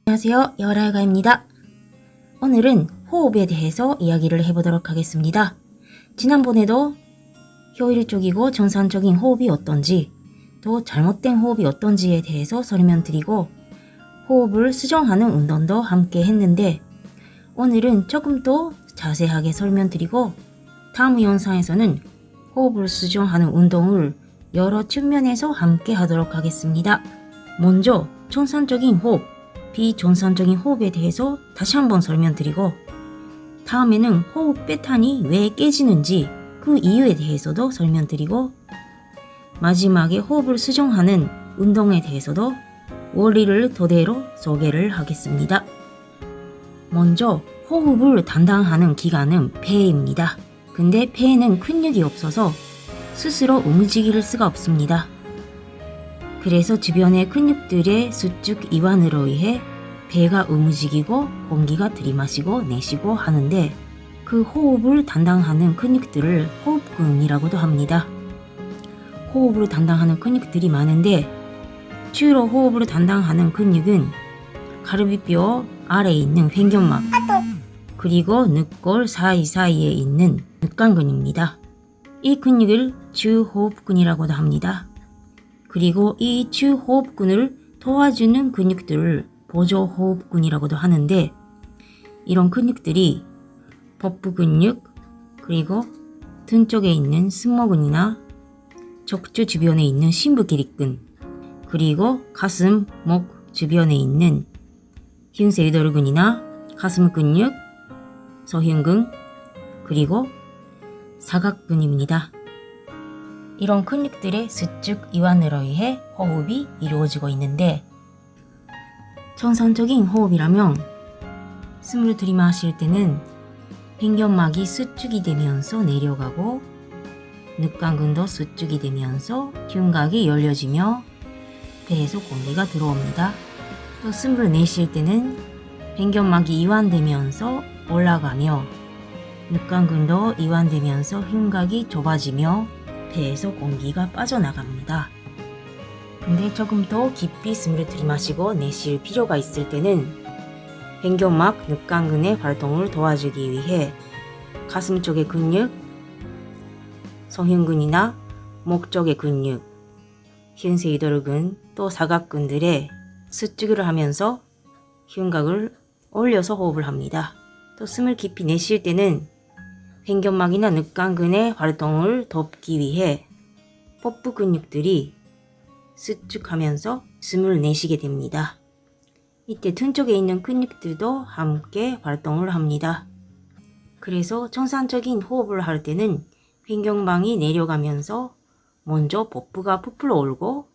안녕하세요, 여라야가입니다. 오늘은 호흡에 대해서 이야기를 해보도록 하겠습니다. 지난번에도 효율적이고 정상적인 호흡이 어떤지, 또 잘못된 호흡이 어떤지에 대해서 설명드리고 호흡을 수정하는 운동도 함께 했는데 오늘은 조금 더 자세하게 설명드리고 다음 영상에서는 호흡을 수정하는 운동을 여러 측면에서 함께 하도록 하겠습니다. 먼저 정상적인 호흡, 비정상적인 호흡에 대해서 다시 한번 설명드리고 다음에는 호흡 패턴이 왜 깨지는지 그 이유에 대해서도 설명드리고 마지막에 호흡을 수정하는 운동에 대해서도 원리를 토대로 소개를 하겠습니다. 먼저 호흡을 담당하는 기관은 폐입니다. 근데 폐에는 근육이 없어서 스스로 움직일 수가 없습니다. 그래서 주변의 근육들의 수축 이완으로 의해 배가 움직이고 공기가 들이마시고 내쉬고 하는데 그 호흡을 담당하는 근육들을 호흡근이라고도 합니다. 호흡을 담당하는 근육들이 많은데 주로 호흡을 담당하는 근육은 가르비뼈 아래에 있는 횡격막 그리고 늑골 사이사이에 있는 늑간근입니다. 이 근육을 주호흡근이라고도 합니다. 그리고 이 주호흡근을 도와주는 근육들을 보조호흡근이라고도 하는데 이런 근육들이 복부 근육 그리고 등 쪽에 있는 승모근이나 척추 주변에 있는 심부기립근 그리고 가슴, 목 주변에 있는 흉쇄유돌근이나 가슴 근육, 소흉근 그리고 사각근입니다. 이런 근육들의 수축 이완으로 의해 호흡이 이루어지고 있는데 정상적인 호흡이라면 숨을 들이마실 때는 횡격막이 수축이 되면서 내려가고 늑간근도 수축이 되면서 흉곽이 열려지며 배에서 공기가 들어옵니다. 또 숨을 내쉴 때는 횡격막이 이완되면서 올라가며 늑간근도 이완되면서 흉곽이 좁아지며 배에서 공기가 빠져나갑니다. 근데 조금 더 깊이 숨을 들이마시고 내쉴 필요가 있을 때는 횡격막 늑간근의 활동을 도와주기 위해 가슴 쪽의 근육, 소흉근이나 목 쪽의 근육, 흉쇄유돌근 또 사각근들의 수축을 하면서 흉곽을 올려서 호흡을 합니다. 또 숨을 깊이 내쉴 때는 횡격막이나 늑간근의 활동을 돕기 위해 복부 근육들이 수축하면서 숨을 내쉬게 됩니다. 이때 등 쪽에 있는 근육들도 함께 활동을 합니다. 그래서 정상적인 호흡을 할 때는 횡격막이 내려가면서 먼저 복부가 부풀어 오르고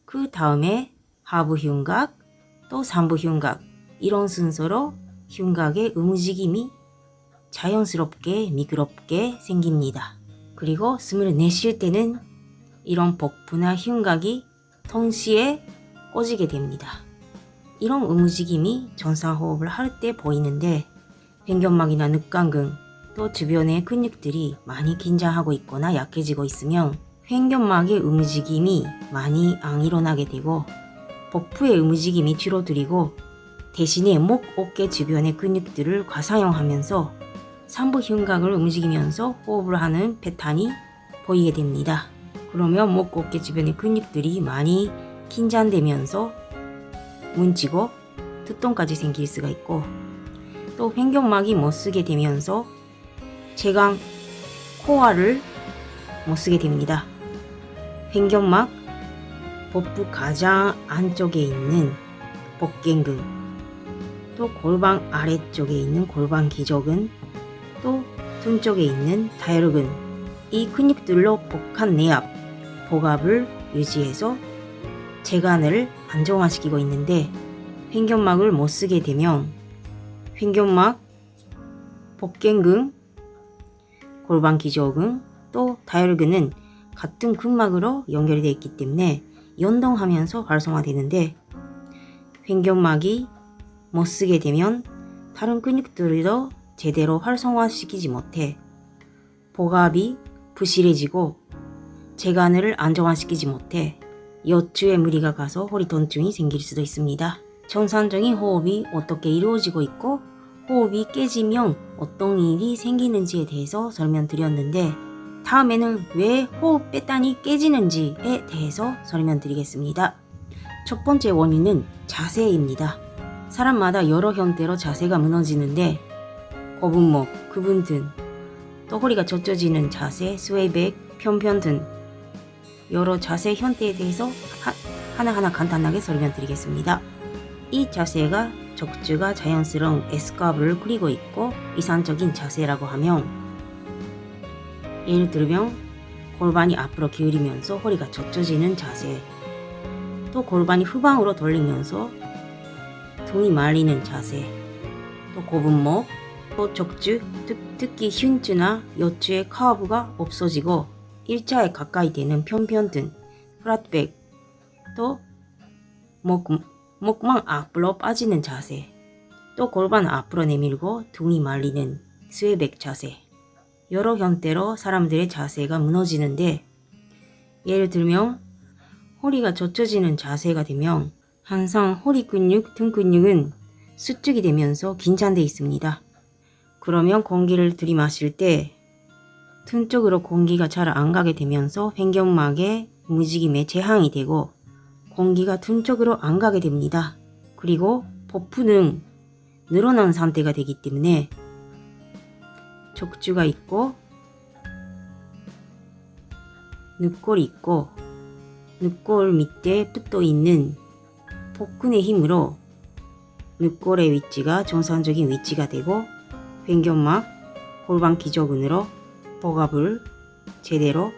그 다음에 하부 흉곽 또 상부 흉곽 이런 순서로 흉곽의 움직임이 자연스럽게 미끄럽게 생깁니다. 그리고 숨을 내쉴 때는 이런 복부나 흉곽이 동시에 꺼지게 됩니다. 이런 움직임이 정상호흡을 할 때 보이는데 횡격막이나 늑간근 또 주변의 근육들이 많이 긴장하고 있거나 약해지고 있으면 횡격막의 움직임이 많이 안 일어나게 되고 복부의 움직임이 줄어들고 대신에 목, 어깨 주변의 근육들을 과사용하면서 상부 흉곽을 움직이면서 호흡을 하는 패턴이 보이게 됩니다. 그러면 목, 어깨 주변의 근육들이 많이 긴장되면서 뭉치고 두통까지 생길 수가 있고 또 횡격막이 못 쓰게 되면서 제강, 코어를 못 쓰게 됩니다. 횡격막, 복부 가장 안쪽에 있는 복갱근, 또 골반 아래쪽에 있는 골반 기저근, 또 등 쪽에 있는 다혈근, 이 근육들로 복합 내압, 복압을 유지해서 재관을 안정화시키고 있는데 횡격막을 못 쓰게 되면 횡격막, 복갱근, 골반 기저근, 또 다혈근은 같은 근막으로 연결이 되어 있기 때문에 연동하면서 활성화되는데 횡격막이 못 쓰게 되면 다른 근육들도 제대로 활성화시키지 못해 복압이 부실해지고 재관을 안정화시키지 못해 여추에 무리가 가서 허리 통증이 생길 수도 있습니다. 정상적인 호흡이 어떻게 이루어지고 있고 호흡이 깨지면 어떤 일이 생기는지에 대해서 설명드렸는데 다음에는 왜 호흡 뺐다니 깨지는지에 대해서 설명드리겠습니다. 첫 번째 원인은 자세입니다. 사람마다 여러 형태로 자세가 무너지는데 거북목, 구분 등, 또 허리가 젖혀지는 자세, 스웨이백, 편편 등 여러 자세 형태에 대해서 하나하나 간단하게 설명드리겠습니다. 이 자세가 척추가 자연스러운 S커브를 그리고 있고 이상적인 자세라고 하면 예를 들면 골반이 앞으로 기울이면서 허리가 젖혀지는 자세, 또 골반이 후방으로 돌리면서 등이 말리는 자세, 또 고분목, 또 척추, 특히 흉추나 요추의 커브가 없어지고 일자에 가까이 되는 편편 등 플랫백, 또 목만 앞으로 빠지는 자세, 또 골반 앞으로 내밀고 등이 말리는 스웨백 자세, 여러 형태로 사람들의 자세가 무너지는데 예를 들면 허리가 젖혀지는 자세가 되면 항상 허리 근육, 등 근육은 수축이 되면서 긴장되어 있습니다. 그러면 공기를 들이마실 때 등 쪽으로 공기가 잘 안 가게 되면서 횡격막의 움직임에 제한이 되고 공기가 등 쪽으로 안 가게 됩니다. 그리고 복부는 늘어난 상태가 되기 때문에 척추가 있고 늑골이 있고 늑골 밑에 붙어 있는 복근의 힘으로 늑골의 위치가 정상적인 위치가 되고 횡격막, 골반 기저근으로 복압을 제대로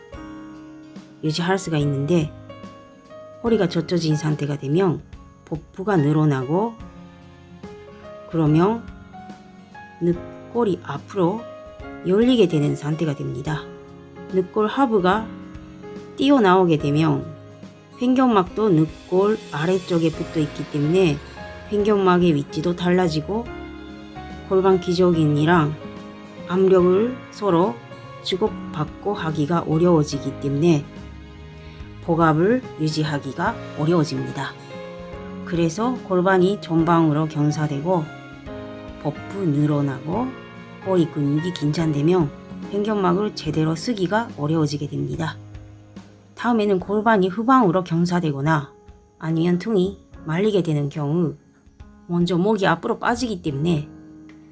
유지할 수가 있는데 허리가 젖혀진 상태가 되면 복부가 늘어나고 그러면 늑골이 앞으로 열리게 되는 상태가 됩니다. 늑골 하부가 띄어나오게 되면 횡격막도 늑골 아래쪽에 붙어 있기 때문에 횡격막의 위치도 달라지고 골반 기저근이랑 압력을 서로 주고받고 하기가 어려워지기 때문에 복압을 유지하기가 어려워집니다. 그래서 골반이 전방으로 경사되고 복부 늘어나고 허리 근육이 긴장되면 횡격막을 제대로 쓰기가 어려워지게 됩니다. 다음에는 골반이 후방으로 경사되거나 아니면 등이 말리게 되는 경우 먼저 목이 앞으로 빠지기 때문에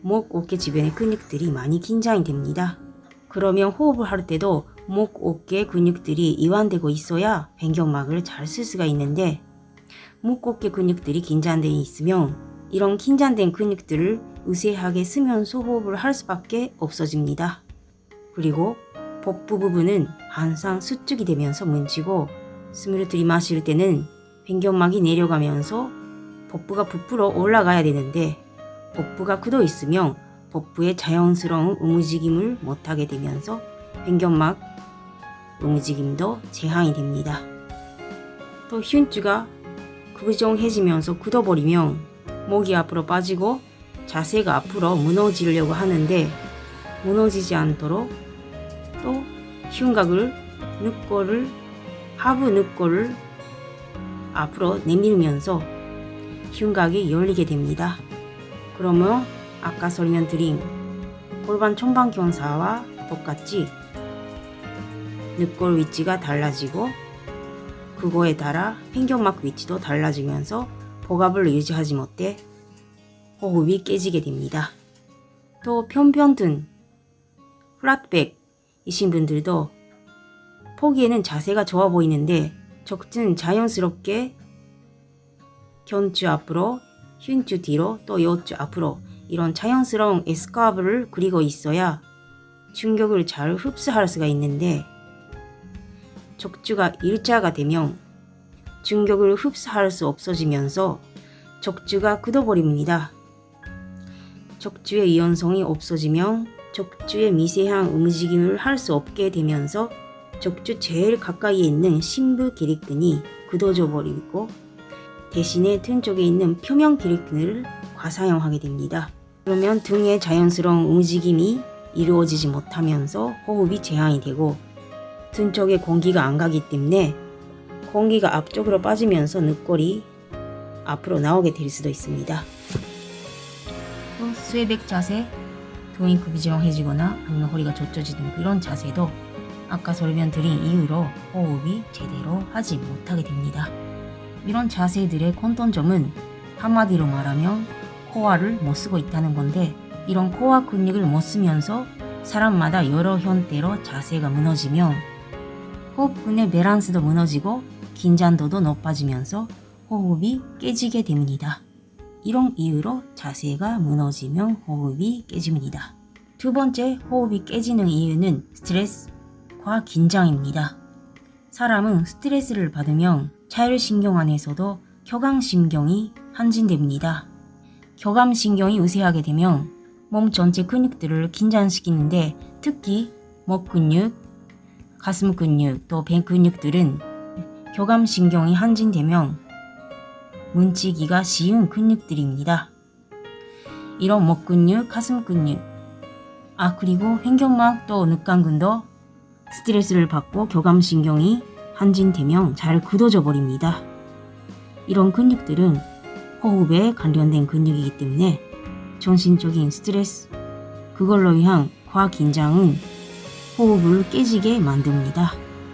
목, 어깨 주변의 근육들이 많이 긴장이 됩니다. 그러면 호흡을 할 때도 목, 어깨 근육들이 이완되고 있어야 횡격막을 잘 쓸 수가 있는데 목, 어깨 근육들이 긴장되어 있으면 이런 긴장된 근육들을 우세하게 쓰면서 호흡을 할 수밖에 없어집니다. 그리고 복부 부분은 항상 수축이 되면서 뭉치고 숨을 들이마실 때는 횡격막이 내려가면서 복부가 부풀어 올라가야 되는데 복부가 굳어 있으면 복부의 자연스러운 움직임을 못하게 되면서 횡격막 움직임도 제한이 됩니다. 또 흉추가 구부정해지면서 굳어버리면 목이 앞으로 빠지고 자세가 앞으로 무너지려고 하는데 무너지지 않도록 또 흉곽을 늑골을 하부 늑골을 앞으로 내밀면서 흉곽이 열리게 됩니다. 그러면 아까 설명드린 골반 천방 경사와 똑같이 늑골 위치가 달라지고 그거에 따라 횡격막 위치도 달라지면서 복압을 유지하지 못해 호흡이 깨지게 됩니다. 또 편편 등 플랫백이신 분들도 보기에는 자세가 좋아 보이는데 척추는 자연스럽게 견추 앞으로, 흉추 뒤로, 또 요추 앞으로 이런 자연스러운 S커브를 그리고 있어야 충격을 잘 흡수할 수가 있는데 척추가 일자가 되면 충격을 흡수할 수 없어지면서 척추가 굳어버립니다. 척추의 유연성이 없어지면 척추의 미세한 움직임을 할 수 없게 되면서 척추 제일 가까이에 있는 심부 기립근이 굳어져 버리고 대신에 등 쪽에 있는 표면 기립근을 과사용하게 됩니다. 그러면 등의 자연스러운 움직임이 이루어지지 못하면서 호흡이 제한이 되고 등 쪽에 공기가 안 가기 때문에 공기가 앞쪽으로 빠지면서 늑골이 앞으로 나오게 될 수도 있습니다. 또 스웨백 자세, 토잉크 비정해지거나 아니면 허리가 젖혀지는 그런 자세도 아까 설명드린 이유로 호흡이 제대로 하지 못하게 됩니다. 이런 자세들의 공통점은 한마디로 말하면 코어를 못 쓰고 있다는 건데, 이런 코어 근육을 못 쓰면서 사람마다 여러 형태로 자세가 무너지면 호흡근의 밸런스도 무너지고 긴장도도 높아지면서 호흡이 깨지게 됩니다. 이런 이유로 자세가 무너지면 호흡이 깨집니다. 두 번째 호흡이 깨지는 이유는 스트레스과 긴장입니다. 사람은 스트레스를 받으면 자율신경 안에서도 교감신경이 항진됩니다. 교감신경이 우세하게 되면 몸 전체 근육들을 긴장시키는데, 특히 목 근육, 가슴 근육, 또 배 근육들은 교감신경이 항진되면 뭉치기가 쉬운 근육들입니다. 이런 목 근육, 가슴 근육, 그리고 횡격막 또 늑간근도 스트레스를 받고 교감신경이 항진되면 잘 굳어져 버립니다. 이런 근육들은 호흡에 관련된 근육이기 때문에 정신적인 스트레스, 그걸로 인한 과긴장은 호흡을 깨지게 만듭니다.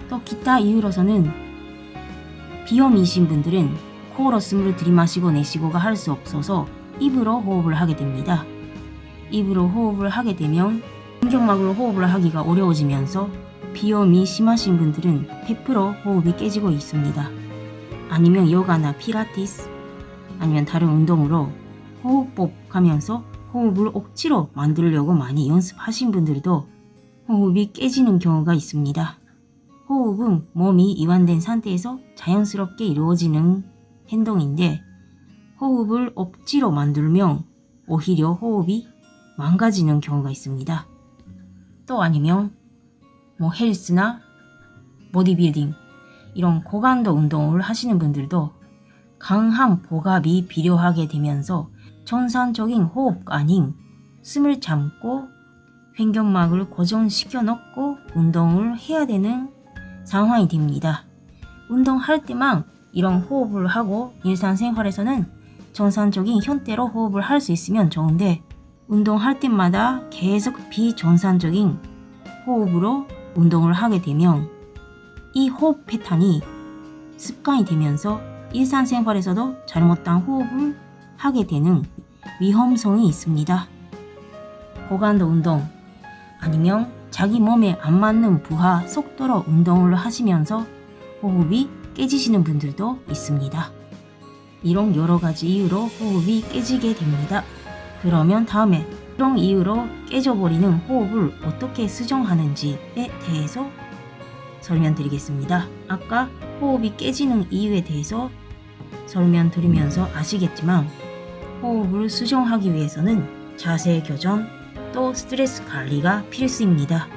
또 기타 이유로서는 비염이신 분들은 코로 숨을 들이마시고 내쉬고가 할 수 없어서 입으로 호흡을 하게 됩니다. 입으로 호흡을 하게 되면 횡격막으로 호흡을 하기가 어려워지면서 비염이 심하신 분들은 100% 호흡이 깨지고 있습니다. 아니면 요가나 필라테스 아니면 다른 운동으로 호흡법 하면서 호흡을 억지로 만들려고 많이 연습하신 분들도 호흡이 깨지는 경우가 있습니다. 호흡은 몸이 이완된 상태에서 자연스럽게 이루어지는 행동인데, 호흡을 억지로 만들면 오히려 호흡이 망가지는 경우가 있습니다. 또 아니면 헬스나 보디빌딩 이런 고강도 운동을 하시는 분들도 강한 복압이 필요하게 되면서 정상적인 호흡가 아닌 숨을 참고 횡격막을 고정시켜 놓고 운동을 해야 되는 상황이 됩니다. 운동할 때만 이런 호흡을 하고 일상생활에서는 정상적인 형태로 호흡을 할 수 있으면 좋은데, 운동할 때마다 계속 비정상적인 호흡으로 운동을 하게 되면 이 호흡 패턴이 습관이 되면서 일상생활에서도 잘못된 호흡을 하게 되는 위험성이 있습니다. 고강도 운동 아니면 자기 몸에 안 맞는 부하 속도로 운동을 하시면서 호흡이 깨지시는 분들도 있습니다. 이런 여러 가지 이유로 호흡이 깨지게 됩니다. 그러면 다음에 이런 이유로 깨져버리는 호흡을 어떻게 수정하는지에 대해서 설명드리겠습니다. 아까 호흡이 깨지는 이유에 대해서 설명드리면서 아시겠지만, 호흡을 수정하기 위해서는 자세 교정 또 스트레스 관리가 필수입니다.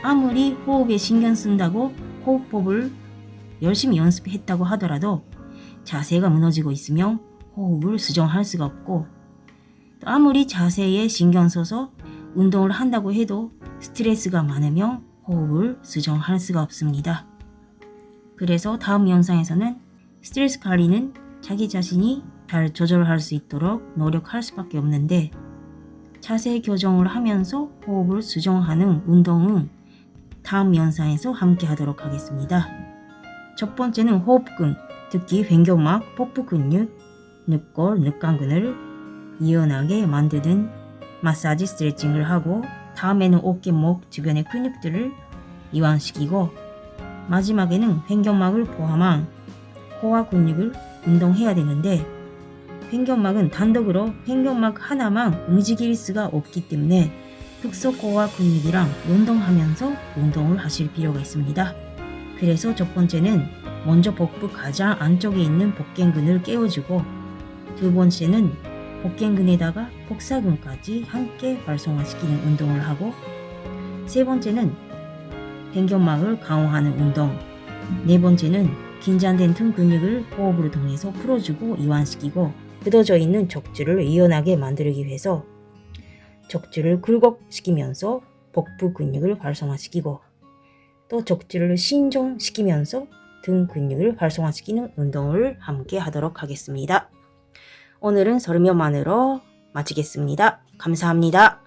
아무리 호흡에 신경 쓴다고 호흡법을 열심히 연습했다고 하더라도 자세가 무너지고 있으면 호흡을 수정할 수가 없고, 또 아무리 자세에 신경 써서 운동을 한다고 해도 스트레스가 많으면 호흡을 수정할 수가 없습니다. 그래서 다음 영상에서는 스트레스 관리는 자기 자신이 잘 조절할 수 있도록 노력할 수밖에 없는데, 자세 교정을 하면서 호흡을 수정하는 운동은 다음 영상에서 함께 하도록 하겠습니다. 첫 번째는 호흡근, 특히 횡격막, 복부 근육, 늑골, 늑간근을 유연하게 만드는 마사지 스트레칭을 하고, 다음에는 어깨, 목 주변의 근육들을 이완시키고, 마지막에는 횡격막을 포함한 코어 근육을 운동해야 되는데, 횡격막은 단독으로 횡격막 하나만 움직일 수가 없기 때문에 특수 코어 근육이랑 운동하면서 운동을 하실 필요가 있습니다. 그래서 첫 번째는 먼저 복부 가장 안쪽에 있는 복갱근을 깨워주고, 두 번째는 복갱근에다가 복사근까지 함께 활성화시키는 운동을 하고, 세 번째는 횡격막을 강화하는 운동, 네 번째는 긴장된 등 근육을 호흡을 통해서 풀어주고 이완시키고, 굳어져 있는 척추를 유연하게 만들기 위해서 척추를 굴곡시키면서 복부 근육을 활성화시키고, 또 척추를 신종시키면서 등 근육을 활성화시키는 운동을 함께 하도록 하겠습니다. 오늘은 설명만으로 마치겠습니다. 감사합니다.